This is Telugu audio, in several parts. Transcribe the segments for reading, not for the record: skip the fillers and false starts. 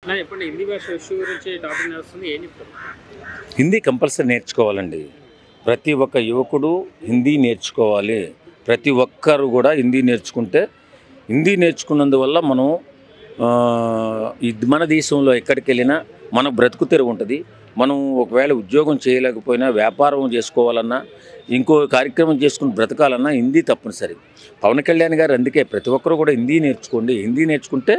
చెప్పండి, హిందీ భాష ఇష్యూ గురించి టాపిక్ నడుస్తుంది, ఏం చెప్తారు? హిందీ కంపల్సరీ నేర్చుకోవాలండి. ప్రతి ఒక్క యువకుడు హిందీ నేర్చుకోవాలి. ప్రతి ఒక్కరు కూడా హిందీ నేర్చుకుంటే, హిందీ నేర్చుకున్నందువల్ల మనం మన దేశంలో ఎక్కడికి వెళ్ళినా మనకు బ్రతుకు తెరువు ఉంటుంది. మనం ఒకవేళ ఉద్యోగం చేయలేకపోయినా, వ్యాపారం చేసుకోవాలన్నా, ఇంకో కార్యక్రమం చేసుకుని బ్రతకాలన్నా హిందీ తప్పనిసరి. పవన్ కళ్యాణ్ గారు అందుకే ప్రతి ఒక్కరు కూడా హిందీ నేర్చుకోండి. హిందీ నేర్చుకుంటే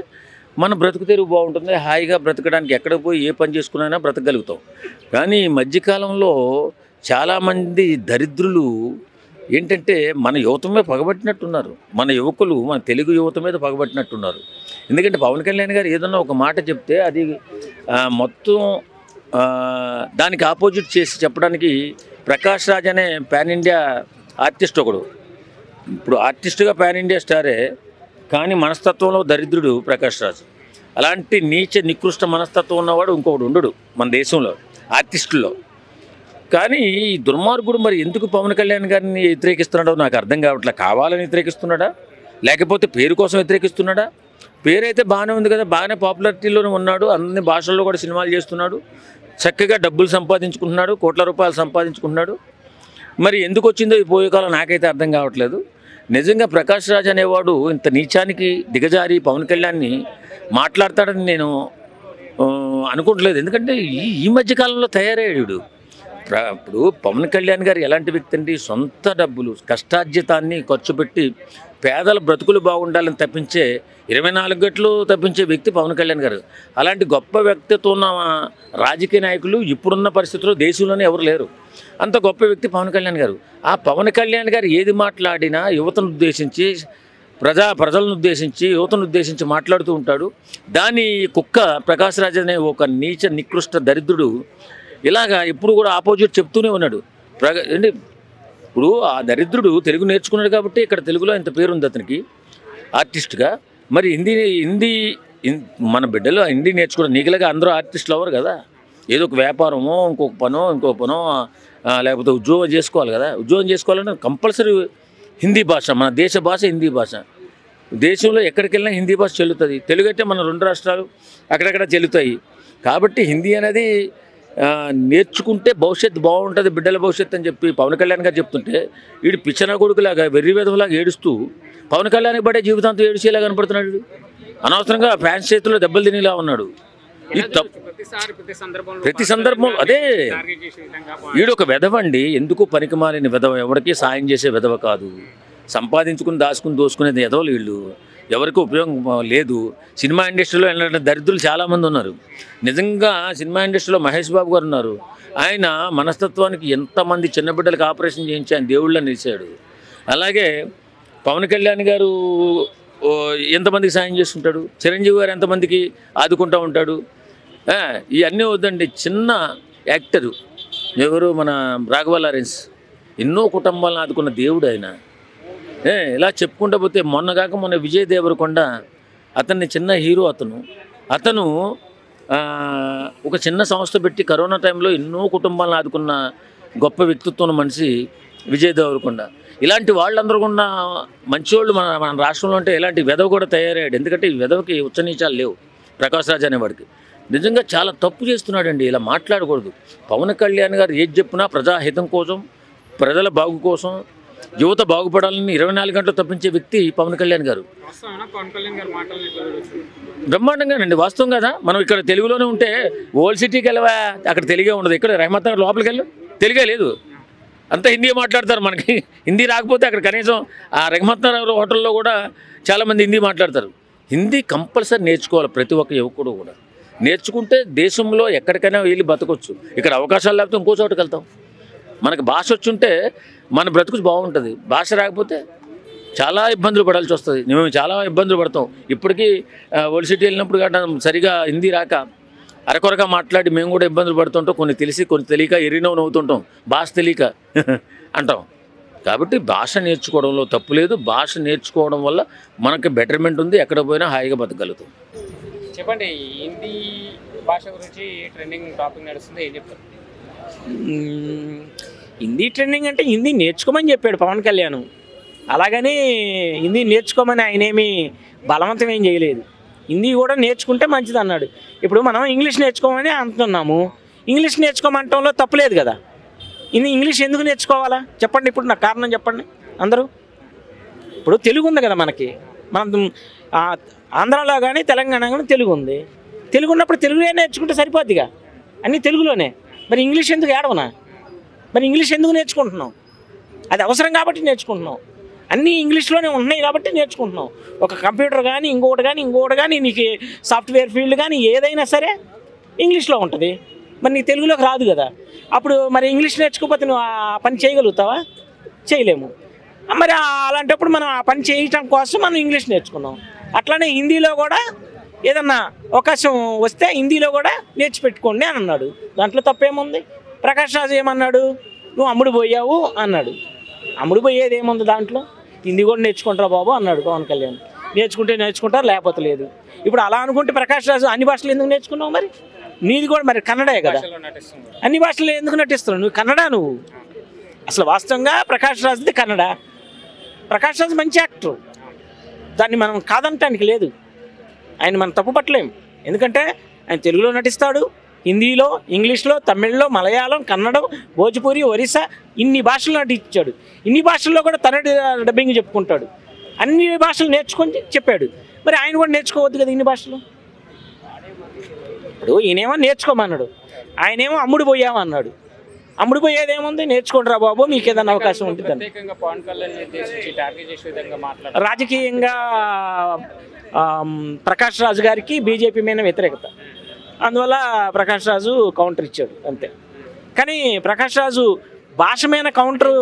మన బ్రతుకు తెరువు బాగుంటుంది. హాయిగా బ్రతకడానికి ఎక్కడ పోయి ఏ పని చేసుకున్నా బ్రతకగలుగుతాం. కానీ ఈ మధ్యకాలంలో చాలామంది దరిద్రులు ఏంటంటే మన యువత మీద పగబట్టినట్టున్నారు. మన యువకులు, మన తెలుగు యువత మీద పగబట్టినట్టున్నారు. ఎందుకంటే పవన్ కళ్యాణ్ గారు ఏదన్నా ఒక మాట చెప్తే అది మొత్తం దానికి ఆపోజిట్ చేసి చెప్పడానికి ప్రకాష్ రాజ్ అనే పాన్ ఇండియా ఆర్టిస్ట్ ఒకడు. ఇప్పుడు ఆర్టిస్ట్గా పాన్ ఇండియా స్టారే, కానీ మనస్తత్వంలో దరిద్రుడు ప్రకాష్ రాజ్. అలాంటి నీచ నికృష్ట మనస్తత్వం ఉన్నవాడు ఇంకొకడు ఉండడు మన దేశంలో ఆర్టిస్టుల్లో. కానీ ఈ దుర్మార్గుడు మరి ఎందుకు పవన్ కళ్యాణ్ గారిని వ్యతిరేకిస్తున్నాడో నాకు అర్థం కావట్లేదు. కావాలని వ్యతిరేకిస్తున్నాడా, లేకపోతే పేరు కోసం వ్యతిరేకిస్తున్నాడా? పేరైతే బాగానే ఉంది కదా, బాగానే పాపులారిటీలోనే ఉన్నాడు, అన్ని భాషల్లో కూడా సినిమాలు చేస్తున్నాడు, చక్కగా డబ్బులు సంపాదించుకుంటున్నాడు, కోట్ల రూపాయలు సంపాదించుకుంటున్నాడు. మరి ఎందుకు వచ్చిందో ఈ పోయే కాలం నాకైతే అర్థం కావట్లేదు. నిజంగా ప్రకాష్ రాజ్ అనేవాడు ఇంత నీచానికి దిగజారి పవన్ కళ్యాణ్ని మాట్లాడతాడని నేను అనుకోవట్లేదు. ఎందుకంటే ఈ మధ్యకాలంలో తయారయ్యాడు. ఇప్పుడు పవన్ కళ్యాణ్ గారు ఎలాంటి వ్యక్తి అండి? సొంత డబ్బులు కష్టార్జితాన్ని ఖర్చు పెట్టి పేదల బ్రతుకులు బాగుండాలని తప్పించే 24 గంటలు తప్పించే వ్యక్తి పవన్ కళ్యాణ్ గారు. అలాంటి గొప్ప వ్యక్తితో ఉన్న రాజకీయ నాయకులు ఇప్పుడున్న పరిస్థితుల్లో దేశంలోనే ఎవరు లేరు. అంత గొప్ప వ్యక్తి పవన్ కళ్యాణ్ గారు. ఆ పవన్ కళ్యాణ్ గారు ఏది మాట్లాడినా యువతను ఉద్దేశించి, ప్రజలను ఉద్దేశించి, యువతను ఉద్దేశించి మాట్లాడుతూ ఉంటాడు. దాని కుక్క ప్రకాష్ రాజ్ అనే ఒక నీచ నికృష్ట దరిద్రుడు ఇలాగా ఎప్పుడు కూడా ఆపోజిట్ చెప్తూనే ఉన్నాడు. అంటే ఇప్పుడు ఆ దరిద్రుడు తెలుగు నేర్చుకున్నాడు కాబట్టి ఇక్కడ తెలుగులో ఇంత పేరు ఉంది అతనికి ఆర్టిస్ట్గా. మరి హిందీ మన బిడ్డలు హిందీ నేర్చుకోవడం నీకులాగా అందరూ ఆర్టిస్టులు అవ్వరు కదా. ఏదో ఒక వ్యాపారమో ఇంకొక పనో లేకపోతే ఉద్యోగం చేసుకోవాలి కదా. ఉద్యోగం చేసుకోవాలంటే కంపల్సరీ హిందీ భాష, మన దేశ భాష హిందీ భాష. దేశంలో ఎక్కడికి వెళ్ళినా హిందీ భాష చెల్లుతుంది. తెలుగు అయితే మన 2 రాష్ట్రాలు అక్కడక్కడ చెల్లుతాయి. కాబట్టి హిందీ అనేది నేర్చుకుంటే భవిష్యత్తు బాగుంటుంది, బిడ్డల భవిష్యత్తు అని చెప్పి పవన్ కళ్యాణ్ గారు చెప్తుంటే వీడు పిచ్చన కొడుకులాగా వెర్రి వేధంలాగా ఏడుస్తూ పవన్ కళ్యాణ్కి పడే జీవితాంతం ఏడుచేలా కనపడుతున్నాడు. అనవసరంగా ఫ్యాన్స్ చేతుల్లో దెబ్బలు తినేలా ఉన్నాడు. ప్రతి సందర్భం అదే. వీడు ఒక వెధవండి, ఎందుకు పనికిమాలిన వెధవ, ఎవరికి సాయం చేసే వెధవ కాదు. సంపాదించుకుని దోసుకునేది ఎదవలు వీళ్ళు, ఎవరికి ఉపయోగం లేదు. సినిమా ఇండస్ట్రీలో వెళ్ళిన దరిద్రులు చాలామంది ఉన్నారు. నిజంగా సినిమా ఇండస్ట్రీలో మహేష్ బాబు గారు ఉన్నారు. ఆయన మనస్తత్వానికి ఎంతమంది చిన్న బిడ్డలకు ఆపరేషన్ చేయించి ఆయన దేవుళ్ళ నిలిచాడు. అలాగే పవన్ కళ్యాణ్ గారు ఎంతమందికి సాయం చేస్తుంటాడు, చిరంజీవి గారు ఎంతమందికి ఆదుకుంటూ ఉంటాడు. ఇవన్నీ వద్దండి. చిన్న యాక్టరు ఎవరు, మన రాఘవ లారెన్స్, ఎన్నో కుటుంబాలను ఆదుకున్న దేవుడు ఆయన. ఇలా చెప్పుకుంటూ పోతే మొన్న విజయ్ దేవరకొండ అతన్ని చిన్న హీరో. అతను ఒక చిన్న సంస్థ పెట్టి కరోనా టైంలో ఎన్నో కుటుంబాలను ఆదుకున్న గొప్ప వ్యక్తిత్వం మనిషి విజయ్ దేవరకొండ. ఇలాంటి వాళ్ళందరూ కూడా మంచివాళ్ళు మన రాష్ట్రంలో ఉంటే ఇలాంటి వెధవ కూడా తయారయ్యాడు. ఎందుకంటే ఈ వెధవకి ఉచ్చనీచాలు లేవు. ప్రకాష్ రాజ్ అనేవాడికి నిజంగా చాలా తప్పు చేస్తున్నాడండి. ఇలా మాట్లాడకూడదు. పవన్ కళ్యాణ్ గారు ఏది చెప్పినా ప్రజాహితం కోసం, ప్రజల బాగు కోసం, యువత బాగుపడాలని 24 గంటలు తప్పించే వ్యక్తి పవన్ కళ్యాణ్ గారు. బ్రహ్మాండంగానండి, వాస్తవం కదా. మనం ఇక్కడ తెలుగులోనే ఉంటే ఓల్డ్ సిటీకి వెళ్ళవా, అక్కడ తెలుగే ఉండదు. ఇక్కడ రహమత్ నగర్ లోపలికి వెళ్ళు, తెలుగే లేదు, అంతా హిందీ మాట్లాడతారు. మనకి హిందీ రాకపోతే అక్కడ కనీసం ఆ రహమత్ నగర్ హోటల్లో కూడా చాలామంది హిందీ మాట్లాడతారు. హిందీ కంపల్సరీ నేర్చుకోవాలి ప్రతి ఒక్క యువకుడు కూడా. నేర్చుకుంటే దేశంలో ఎక్కడికైనా వెళ్ళి బతకొచ్చు. ఇక్కడ అవకాశాలు లేకపోతే ఇంకో చోటుకి వెళ్తాం. మనకు భాష వచ్చుంటే మన బ్రతుకు బాగుంటుంది. భాష రాకపోతే చాలా ఇబ్బందులు పడాల్సి వస్తుంది. మేము చాలా ఇబ్బందులు పడతాం. ఇప్పటికీ ఓల్డ్ సిటీ వెళ్ళినప్పుడు గట్రా సరిగా హిందీ రాక అరకొరగా మాట్లాడి మేము కూడా ఇబ్బందులు పడుతుంటాం. కొన్ని తెలిసి కొన్ని తెలియక ఎరినవు నవ్వుతుంటాం, భాష తెలియక అంటాం. కాబట్టి భాష నేర్చుకోవడంలో తప్పు లేదు. భాష నేర్చుకోవడం వల్ల మనకి బెటర్మెంట్ ఉంది. ఎక్కడ పోయినా హాయిగా బతకగలుగుతాం. చెప్పండి, హిందీ భాష గురించి ట్రెండింగ్ టాపిక్ నడుస్తుంది, ఏం చెప్తారు? హిందీ ట్రెండింగ్ అంటే హిందీ నేర్చుకోమని చెప్పాడు పవన్ కళ్యాణ్. అలాగని హిందీ నేర్చుకోమని ఆయన ఏమీ బలవంతం ఏం చేయలేదు. హిందీ కూడా నేర్చుకుంటే మంచిది అన్నాడు. ఇప్పుడు మనం ఇంగ్లీష్ నేర్చుకోమని అంటున్నాము. ఇంగ్లీష్ నేర్చుకోమంటంలో తప్పులేదు కదా. ఇంగ్లీష్ ఎందుకు నేర్చుకోవాలా చెప్పండి? ఇప్పుడు నాకు కారణం చెప్పండి అందరూ. ఇప్పుడు తెలుగు ఉంది కదా మనకి, మనం ఆంధ్రాలో కానీ తెలంగాణ కానీ తెలుగు ఉంది. తెలుగు ఉన్నప్పుడు తెలుగునే నేర్చుకుంటే సరిపోద్దిగా, అన్నీ తెలుగులోనే. మరి ఇంగ్లీష్ ఎందుకు ఏడవనా? మరి ఇంగ్లీష్ ఎందుకు నేర్చుకుంటున్నాం? అది అవసరం కాబట్టి నేర్చుకుంటున్నాం. అన్నీ ఇంగ్లీష్లోనే ఉంటున్నాయి కాబట్టి నేర్చుకుంటున్నాం. ఒక కంప్యూటర్ కానీ ఇంకొకటి కానీ నీకు సాఫ్ట్వేర్ ఫీల్డ్ కానీ ఏదైనా సరే ఇంగ్లీష్లో ఉంటుంది. మరి నీకు తెలుగులోకి రాదు కదా. అప్పుడు మరి ఇంగ్లీష్ నేర్చుకోకపోతే నువ్వు ఆ పని చేయగలుగుతావా? చేయలేము. మరి అలాంటప్పుడు మనం ఆ పని చేయటం కోసం మనం ఇంగ్లీష్ నేర్చుకున్నాం. అట్లానే హిందీలో కూడా ఏదన్నా అవకాశం వస్తే హిందీలో కూడా నేర్చిపెట్టుకోండి అని అన్నాడు. దాంట్లో తప్పేముంది? ప్రకాష్ రాజు ఏమన్నాడు? నువ్వు అమ్ముడు పోయావు అన్నాడు. అమ్ముడు పోయేది ఏముంది దాంట్లో? హిందీ కూడా నేర్చుకుంటారా బాబు అన్నాడు పవన్ కళ్యాణ్. నేర్చుకుంటే నేర్చుకుంటారు, లేకపోతే లేదు. ఇప్పుడు అలా అనుకుంటే ప్రకాష్ రాజు అన్ని భాషలు ఎందుకు నేర్చుకున్నావు? మరి నీది కూడా మరి కన్నడే కదా. అన్ని భాషలు ఎందుకు నటిస్తున్నావు? నువ్వు కన్నడ. నువ్వు అసలు వాస్తవంగా ప్రకాష్ రాజుది కన్నడ. ప్రకాష్ రాజు మంచి యాక్టర్, దాన్ని మనం కాదనటానికి లేదు. ఆయన మనం తప్పు పట్టలేము. ఎందుకంటే ఆయన తెలుగులో నటిస్తాడు, హిందీలో, ఇంగ్లీష్లో, తమిళ్లో, మలయాళం, కన్నడం, భోజ్పురి, ఒరిస్సా ఇన్ని భాషలు నటించాడు. ఇన్ని భాషల్లో కూడా తన డబ్బింగ్ చెప్పుకుంటాడు. అన్ని భాషలు నేర్చుకొని చెప్పాడు. మరి ఆయన కూడా నేర్చుకోవద్దు కదా ఇన్ని భాషలు? ఇప్పుడు ఈయనేమో నేర్చుకోమన్నాడు, ఆయనేమో అమ్ముడు పోయామన్నాడు. అమ్ముడు పోయేది ఏముంది? నేర్చుకోండి రా బాబు, మీకు ఏదైనా అవకాశం ఉంటుంది. రాజకీయంగా ప్రకాష్ రాజు గారికి బీజేపీ మీద వ్యతిరేకత, అందువల్ల ప్రకాష్ రాజు కౌంటర్ ఇచ్చాడు అంతే. కానీ ప్రకాష్ రాజు భాష మీద కౌంటర్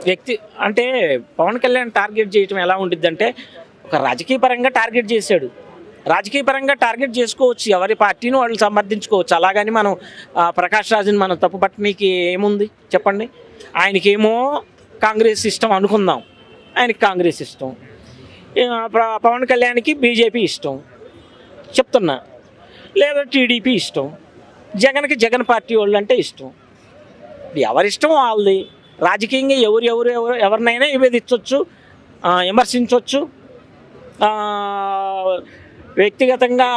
వ్యక్తి అంటే పవన్ కళ్యాణ్ టార్గెట్ చేయటం ఎలా ఉంటుంది అంటే, ఒక రాజకీయ పరంగా టార్గెట్ చేశాడు. రాజకీయ పరంగా టార్గెట్ చేసుకోవచ్చు, ఎవరి పార్టీని వాళ్ళు సమర్థించుకోవచ్చు. అలాగని మనం ప్రకాష్ రాజుని మనం తప్పు పట్టడానికి ఏముంది చెప్పండి? ఆయనకేమో కాంగ్రెస్ ఇష్టం అనుకుందాం, ఆయనకి కాంగ్రెస్ ఇష్టం. పవన్ కళ్యాణ్కి బీజేపీ ఇష్టం చెప్తున్నా, లేదా టీడీపీ ఇష్టం, జగన్కి జగన్ పార్టీ వాళ్ళు అంటే ఇష్టం. ఎవరిష్టం వాళ్ళది. రాజకీయంగా ఎవరినైనా విభేదించవచ్చు, విమర్శించవచ్చు, వ్యక్తిగతంగా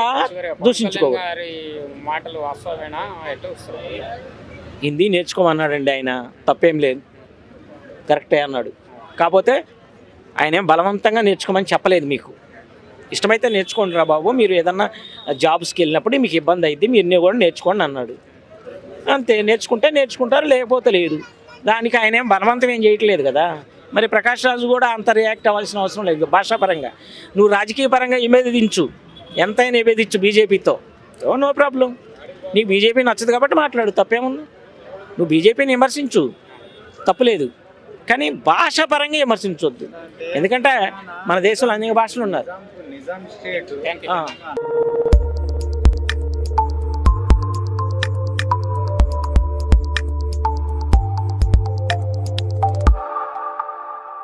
దూషించుకోవాలి. హిందీ నేర్చుకోమన్నాడండి ఆయన, తప్పేం లేదు, కరెక్టే అన్నాడు. కాకపోతే ఆయన ఏం బలవంతంగా నేర్చుకోమని చెప్పలేదు. మీకు ఇష్టమైతే నేర్చుకోండి రా బాబు, మీరు ఏదన్నా జాబ్స్కి వెళ్ళినప్పుడు మీకు ఇబ్బంది అయింది, మీరు కూడా నేర్చుకోండి అన్నాడు. అంతే, నేర్చుకుంటే నేర్చుకుంటారు, లేకపోతే లేదు. దానికి ఆయన ఏం బలవంతం ఏం చేయట్లేదు కదా. మరి ప్రకాష్ రాజు కూడా అంత రియాక్ట్ అవ్వాల్సిన అవసరం లేదు. భాషాపరంగా నువ్వు రాజకీయ పరంగా విభేదించు, ఎంతైనా విభేదించు బీజేపీతో, నో ప్రాబ్లం. నీకు బీజేపీ నచ్చదు కాబట్టి మాట్లాడు, తప్పేముంది? నువ్వు బీజేపీని విమర్శించు, తప్పులేదు. కానీ భాషాపరంగా విమర్శించవద్దు. ఎందుకంటే మన దేశంలో అనేక భాషలు ఉన్నారు.